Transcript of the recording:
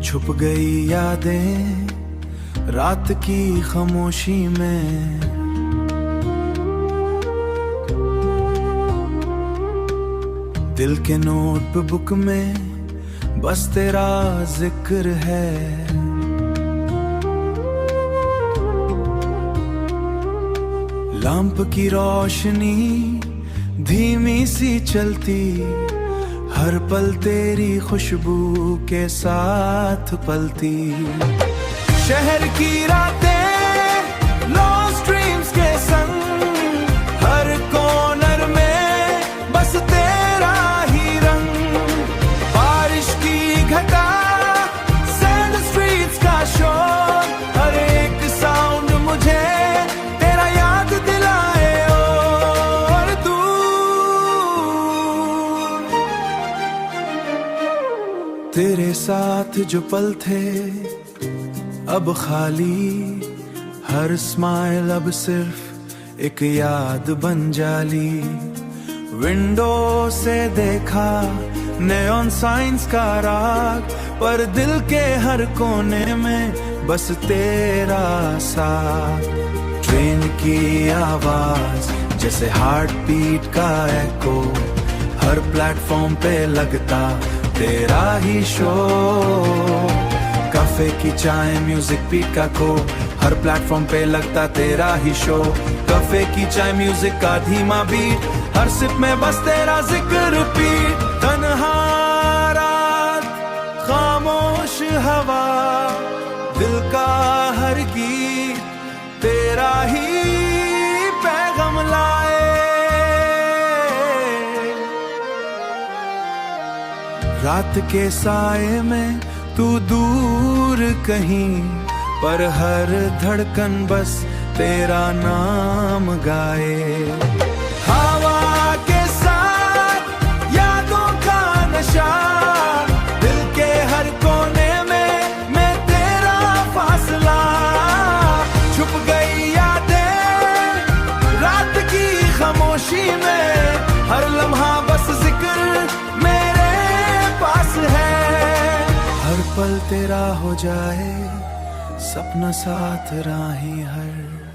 छुप गई यादें रात की खामोशी में। दिल के नोटबुक में बस तेरा जिक्र है। लैंप की रोशनी धीमी सी चलती, हर पल तेरी खुशबू के साथ पलती। शहर की रातें लॉस्ट ड्रीम्स के संग, हर कॉर्नर में बस तेरा ही रंग। बारिश की घटा, सैड स्ट्रीट्स का शोर, हर एक साउंड मुझे तेरा याद दिलाए। और दूर तेरे साथ जो पल थे अब खाली, हर स्माइल अब सिर्फ एक याद बन जाली। विंडो से देखा नेऑन साइंस का राग, पर दिल के हर कोने में बस तेरा साथ। ट्रेन की आवाज जैसे हार्ट बीट का एको, हर प्लेटफॉर्म पे लगता तेरा ही शोर। कैफे की चाय म्यूजिक बीट का खो, हर प्लेटफॉर्म पे लगता तेरा ही शो। कैफे की चाय म्यूजिक का धीमा बीट, हर सिप में बस तेरा जिक्र रिपीट। तन्हा रात, खामोश हवा, दिल का हर गीत तेरा ही पैगाम लाए। रात के साए में तू दूर कहीं, पर हर धड़कन बस तेरा नाम गाए। हवा के साथ यादों का नशा, दिल के हर कोने में मैं तेरा फासला। छुप गई यादें रात की खामोशी में, हर लम्हा बस जिक्र मेरे पास है। हर पल तेरा हो जाए, सपना साथ राही हर।